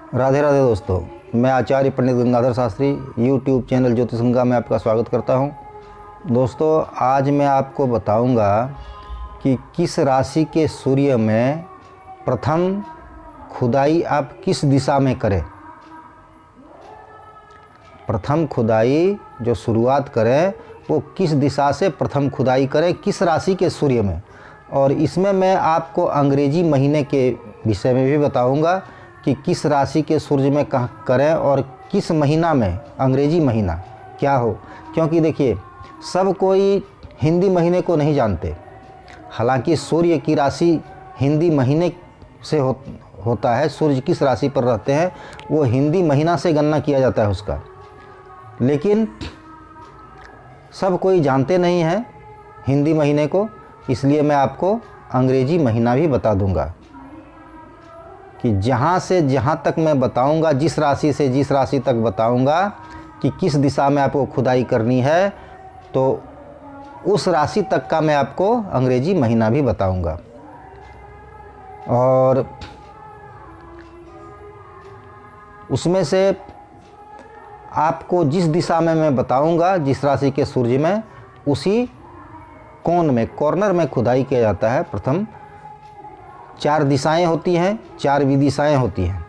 राधे राधे दोस्तों, मैं आचार्य पंडित Gangadhar Shastri YouTube channel ज्योतिष गंगा में आपका स्वागत करता हूं। दोस्तों, आज मैं आपको बताऊंगा कि किस राशि के सूर्य में प्रथम खुदाई आप किस दिशा में करें। प्रथम खुदाई जो शुरुआत करें वो किस दिशा से प्रथम खुदाई करें, किस राशि के सूर्य में। और इसमें मैं आपको अंग्रेजी महीने के विषय में भी बताऊंगा कि किस राशि के सूर्य में कहाँ करें और किस महीना में, अंग्रेजी महीना क्या हो। क्योंकि देखिए, सब कोई हिंदी महीने को नहीं जानते। हालांकि सूर्य की राशि हिंदी महीने से होता है, सूर्य किस राशि पर रहते हैं वो हिंदी महीना से गणना किया जाता है उसका, लेकिन सब कोई जानते नहीं हैं हिंदी महीने को। इसलिए मैं आपको अंग्रेजी महीना भी बता दूंगा कि जहाँ से जहाँ तक मैं बताऊंगा, जिस राशि से जिस राशि तक बताऊंगा कि किस दिशा में आपको खुदाई करनी है, तो उस राशि तक का मैं आपको अंग्रेजी महीना भी बताऊंगा। और उसमें से आपको जिस दिशा में मैं बताऊंगा, जिस राशि के सूर्य में, उसी कोण में, कॉर्नर में खुदाई किया जाता है। प्रथम 4 दिशाएं होती हैं, 4 विदिशाएं होती हैं,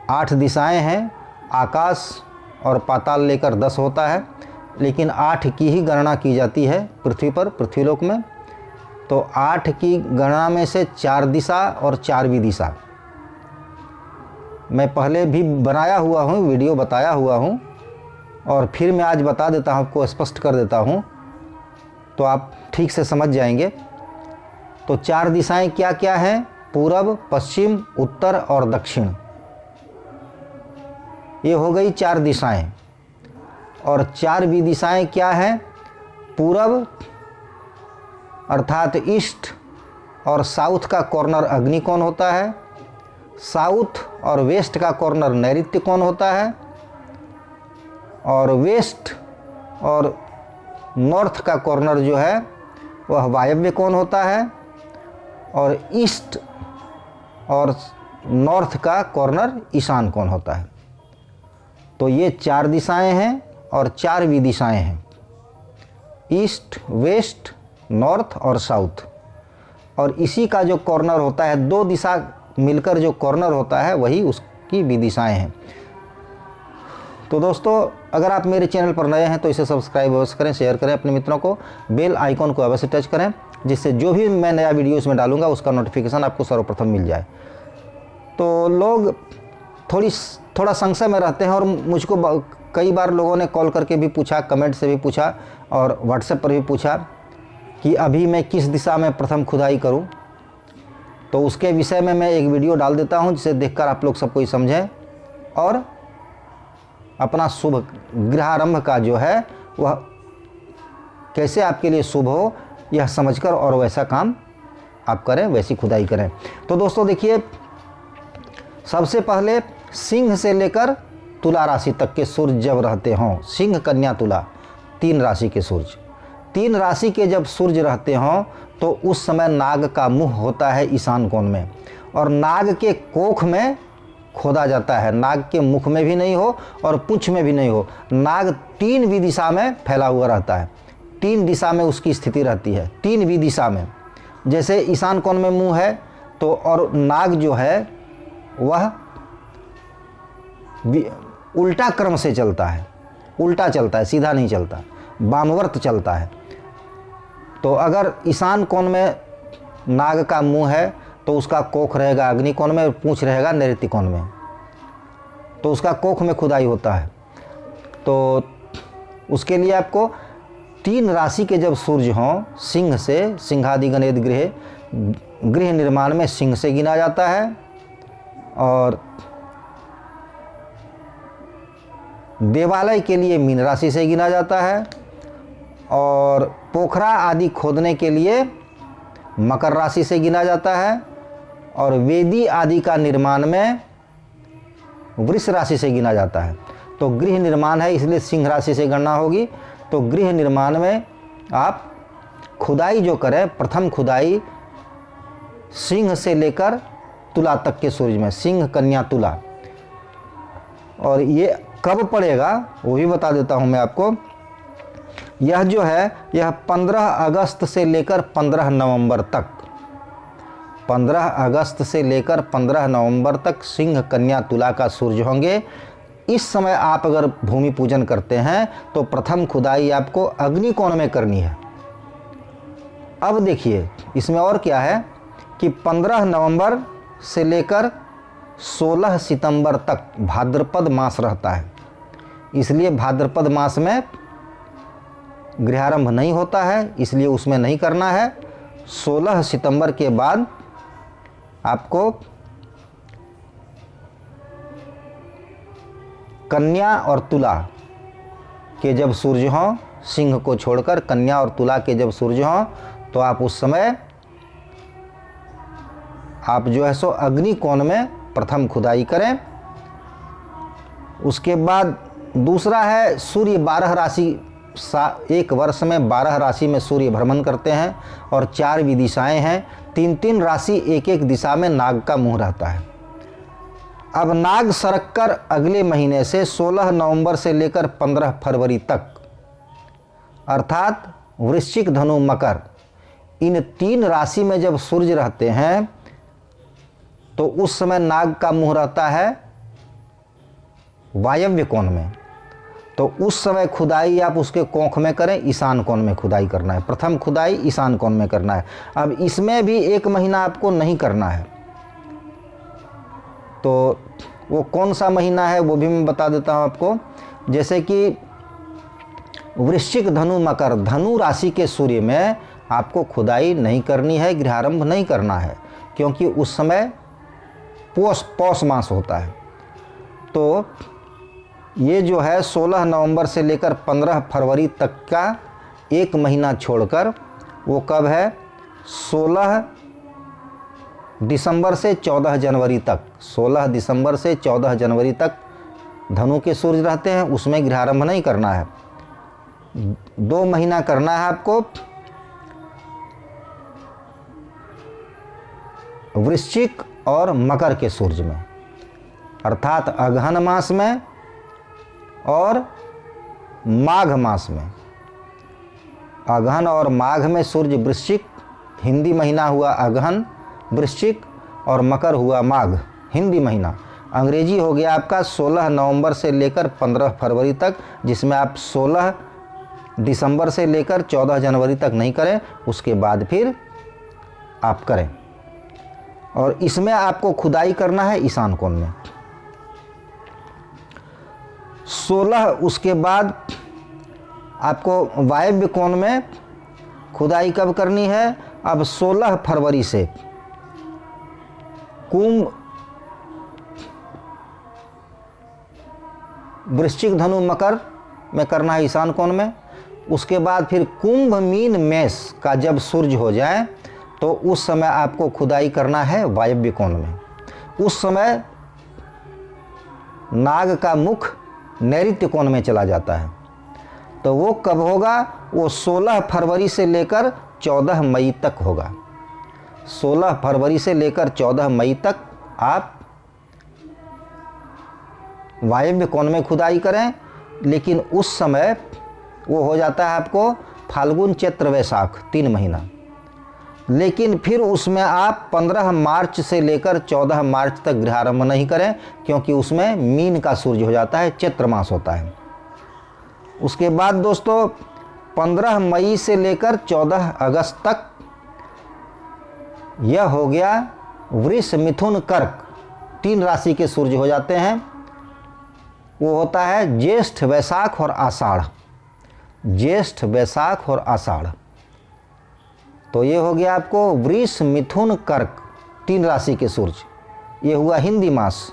8 दिशाएं हैं। आकाश और पाताल लेकर 10 होता है, लेकिन 8 की ही गणना की जाती है पृथ्वी पर, पृथ्वीलोक में। तो 8 की गणना में से 4 दिशा और 4 विदिशा मैं पहले भी बनाया हुआ हूँ, वीडियो बताया हुआ हूँ, और फिर मैं आज बता देता हूँ, आपको स्पष्ट कर देता हूँ, तो आप ठीक से समझ जाएंगे। तो 4 दिशाएं क्या क्या हैं? पूरब, पश्चिम, उत्तर और दक्षिण। ये हो गई 4 दिशाएं। और 4 विदिशाएं क्या हैं? पूरब अर्थात ईस्ट और साउथ का कॉर्नर अग्नि कोण होता है। साउथ और वेस्ट का कॉर्नर नैऋत्य कोण होता है। और वेस्ट और नॉर्थ का कॉर्नर जो है वह वायव्य कोण होता है। और ईस्ट और नॉर्थ का कॉर्नर ईशान कोण होता है। तो ये 4 दिशाएं हैं और 4 विदिशाएं हैं, ईस्ट, वेस्ट, नॉर्थ और साउथ। और इसी का जो कॉर्नर होता है, 2 दिशा मिलकर जो कॉर्नर होता है, वही उसकी विदिशाएं हैं। तो दोस्तों, अगर आप मेरे चैनल पर नए हैं तो इसे सब्सक्राइब अवश्य करें, शेयर करें अपने मित्रों को, बेल आइकॉन को अवश्य टच करें, जिससे जो भी मैं नया वीडियो इसमें डालूंगा उसका नोटिफिकेशन आपको सर्वप्रथम मिल जाए। तो लोग थोड़ा संशय में रहते हैं, और मुझको कई बार लोगों ने कॉल करके भी पूछा, कमेंट से भी पूछा और व्हाट्सएप पर भी पूछा कि अभी मैं किस दिशा में प्रथम खुदाई करूं। तो उसके विषय में मैं एक वीडियो डाल देता हूं, जिसे देखकर आप लोग सब कोई समझें और अपना शुभ गृहारंभ का जो है वह कैसे आपके लिए शुभ हो, यह समझकर और वैसा काम आप करें, वैसी खुदाई करें। तो दोस्तों देखिए, सबसे पहले सिंह से लेकर तुला राशि तक के सूर्य जब रहते हों, सिंह, कन्या, तुला, 3 राशि के सूर्य, 3 राशि के जब सूर्य रहते हों, तो उस समय नाग का मुंह होता है ईशान कोण में, और नाग के कोख में खोदा जाता है। नाग के मुख में भी नहीं हो और पूंछ में भी नहीं हो। नाग 3 विदिशा में फैला हुआ रहता है, 3 दिशा में उसकी स्थिति रहती है, 3 विदिशा में। जैसे ईशान कोण में मुंह है, तो और नाग जो है वह उल्टा क्रम से चलता है, उल्टा चलता है, सीधा नहीं चलता, वामवर्त चलता है। तो अगर ईशान कोण में नाग का मुंह है तो उसका कोख रहेगा अग्नि कोण में और पूंछ रहेगा नैऋत्य कोण में, तो उसका कोख में खुदाई होता है। तो उसके लिए आपको 3 राशि के जब सूर्य हों, सिंह से, सिंहादि गणेत गृह निर्माण में सिंह से गिना जाता है, और देवालय के लिए मीन राशि से गिना जाता है, और पोखरा आदि खोदने के लिए मकर राशि से गिना जाता है, और वेदी आदि का निर्माण में वृष राशि से गिना जाता है। तो गृह निर्माण है, इसलिए सिंह राशि से गणना होगी। तो गृह निर्माण में आप खुदाई जो करें, प्रथम खुदाई सिंह से लेकर तुला तक के सूर्य में, सिंह, कन्या, तुला, और ये कब पड़ेगा वो भी बता देता हूँ मैं आपको। यह जो है यह 15 अगस्त से लेकर 15 नवंबर तक, 15 अगस्त से लेकर 15 नवंबर तक सिंह कन्या तुला का सूर्य होंगे। इस समय आप अगर भूमि पूजन करते हैं तो प्रथम खुदाई आपको अग्निकोण में करनी है। अब देखिए इसमें और क्या है कि 15 नवंबर से लेकर 16 सितंबर तक भाद्रपद मास रहता है, इसलिए भाद्रपद मास में गृहारंभ नहीं होता है, इसलिए उसमें नहीं करना है। 16 सितंबर के बाद आपको कन्या और तुला के जब सूर्य हों, सिंह को छोड़कर कन्या और तुला के जब सूर्य हों, तो आप उस समय आप जो है सो अग्निकोण में प्रथम खुदाई करें। उसके बाद दूसरा है सूर्य 12 राशि, एक वर्ष में 12 राशि में सूर्य भ्रमण करते हैं और 4 भी दिशाएं हैं, 3-3 राशि एक एक दिशा में नाग का मुंह रहता है। अब नाग सरक कर अगले महीने से 16 नवंबर से लेकर 15 फरवरी तक, अर्थात वृश्चिक, धनु, मकर, इन 3 राशि में जब सूर्य रहते हैं तो उस समय नाग का मुंह रहता है वायव्य कोण में। तो उस समय खुदाई आप उसके कोख में करें, ईशान कोण में खुदाई करना है। प्रथम खुदाई ईशान कोण में करना है। अब इसमें भी 1 महीना आपको नहीं करना है, तो वो कौन सा महीना है वो भी मैं बता देता हूँ आपको। जैसे कि वृश्चिक, धनु, मकर, धनु राशि के सूर्य में आपको खुदाई नहीं करनी है, गृहारंभ नहीं करना है, क्योंकि उस समय पौष मास होता है। तो ये जो है 16 नवंबर से लेकर 15 फरवरी तक का 1 महीना छोड़कर वो कब है, 16 दिसंबर से 14 जनवरी तक, 16 दिसंबर से 14 जनवरी तक धनु के सूर्य रहते हैं, उसमें गृहारंभ नहीं करना है। 2 महीना करना है आपको वृश्चिक और मकर के सूर्य में, अर्थात अगहन मास में और माघ मास में। अगहन और माघ में सूर्य वृश्चिक, हिंदी महीना हुआ अगहन वृश्चिक, और मकर हुआ माघ, हिंदी महीना। अंग्रेजी हो गया आपका 16 नवंबर से लेकर 15 फरवरी तक, जिसमें आप 16 दिसंबर से लेकर 14 जनवरी तक नहीं करें, उसके बाद फिर आप करें। और इसमें आपको खुदाई करना है ईशान कोण में। 16 उसके बाद आपको वायव्य कोण में खुदाई कब करनी है, अब 16 फरवरी से कुंभ, वृश्चिक, धनु, मकर में करना है ईशान कोण में। उसके बाद फिर कुंभ, मीन, मेष का जब सूर्य हो जाए तो उस समय आपको खुदाई करना है वायव्य कोण में। उस समय नाग का मुख नैऋत्य कोण में चला जाता है। तो वो कब होगा, वो 16 फरवरी से लेकर 14 मई तक होगा। 16 फरवरी से लेकर 14 मई तक आप वायव्य कोण में खुदाई करें, लेकिन उस समय वो हो जाता है आपको फाल्गुन, चैत्र, वैशाख, 3 महीना। लेकिन फिर उसमें आप 15 मार्च से लेकर 14 मार्च तक गृहारंभ नहीं करें, क्योंकि उसमें मीन का सूर्य हो जाता है, चैत्र मास होता है। उसके बाद दोस्तों 15 मई से लेकर 14 अगस्त तक यह हो गया वृष, मिथुन, कर्क, 3 राशि के सूर्य हो जाते हैं। वो होता है ज्येष्ठ, वैशाख और आषाढ़, ज्येष्ठ, वैशाख और आषाढ़। तो ये हो गया आपको वृष, मिथुन, कर्क, 3 राशि के सूर्य। ये हुआ हिंदी मास।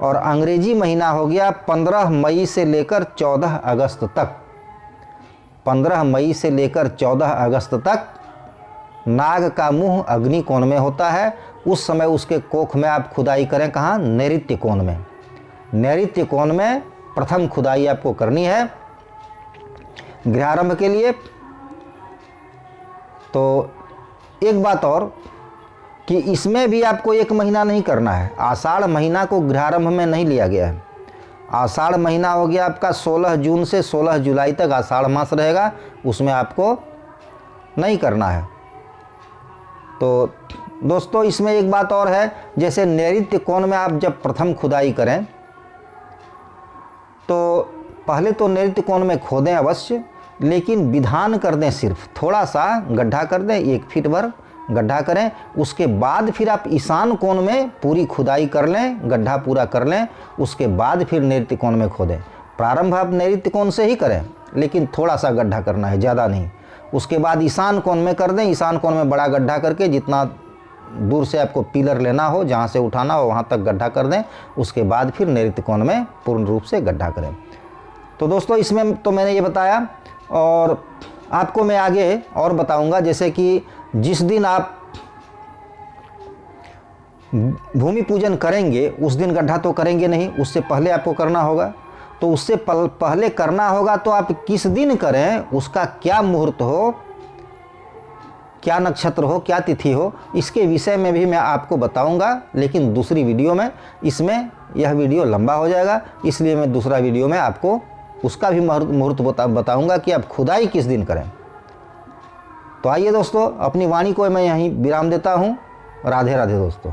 और अंग्रेजी महीना हो गया 15 मई से लेकर 14 अगस्त तक। 15 मई से लेकर 14 अगस्त तक नाग का मुंह अग्नि कोण में होता है। उस समय उसके कोख में आप खुदाई करें, कहाँ, नैऋत्य कोण में। नैऋत्य कोण में प्रथम खुदाई आपको करनी है गृहारंभ के लिए। तो एक बात और कि इसमें भी आपको 1 महीना नहीं करना है। आषाढ़ महीना को गृहारंभ में नहीं लिया गया है। आषाढ़ महीना हो गया आपका 16 जून से 16 जुलाई तक आषाढ़ मास रहेगा, उसमें आपको नहीं करना है। तो दोस्तों इसमें एक बात और है, जैसे नैऋत्य कोण में आप जब प्रथम खुदाई करें तो पहले तो नैऋत्य कोण में खोदें अवश्य, लेकिन विधान कर दें, सिर्फ थोड़ा सा गड्ढा कर दें, 1 फीट भर गड्ढा करें। उसके बाद फिर आप ईशान कोण में पूरी खुदाई कर लें, गड्ढा पूरा कर लें, उसके बाद फिर नैऋत्य कोण में खोदें। प्रारंभ आप नैऋत्य कोण से ही करें, लेकिन थोड़ा सा गड्ढा करना है, ज़्यादा नहीं। उसके बाद ईशान कोण में कर दें, ईशान कोण में बड़ा गड्ढा करके जितना दूर से आपको पिलर लेना हो, जहाँ से उठाना हो वहाँ तक गड्ढा कर दें। उसके बाद फिर नैऋत्य कोण में पूर्ण रूप से गड्ढा करें। तो दोस्तों इसमें तो मैंने ये बताया, और आपको मैं आगे और बताऊंगा, जैसे कि जिस दिन आप भूमि पूजन करेंगे उस दिन गड्ढा तो करेंगे नहीं, उससे पहले आपको करना होगा। तो उससे पहले करना होगा तो आप किस दिन करें, उसका क्या मुहूर्त हो, क्या नक्षत्र हो, क्या तिथि हो, इसके विषय में भी मैं आपको बताऊंगा, लेकिन दूसरी वीडियो में। इसमें यह वीडियो लंबा हो जाएगा, इसलिए मैं दूसरा वीडियो में आपको उसका भी मुहूर्त बताऊंगा कि आप खुदाई किस दिन करें। तो आइए दोस्तों, अपनी वाणी को मैं यहीं विराम देता हूँ। राधे राधे दोस्तों।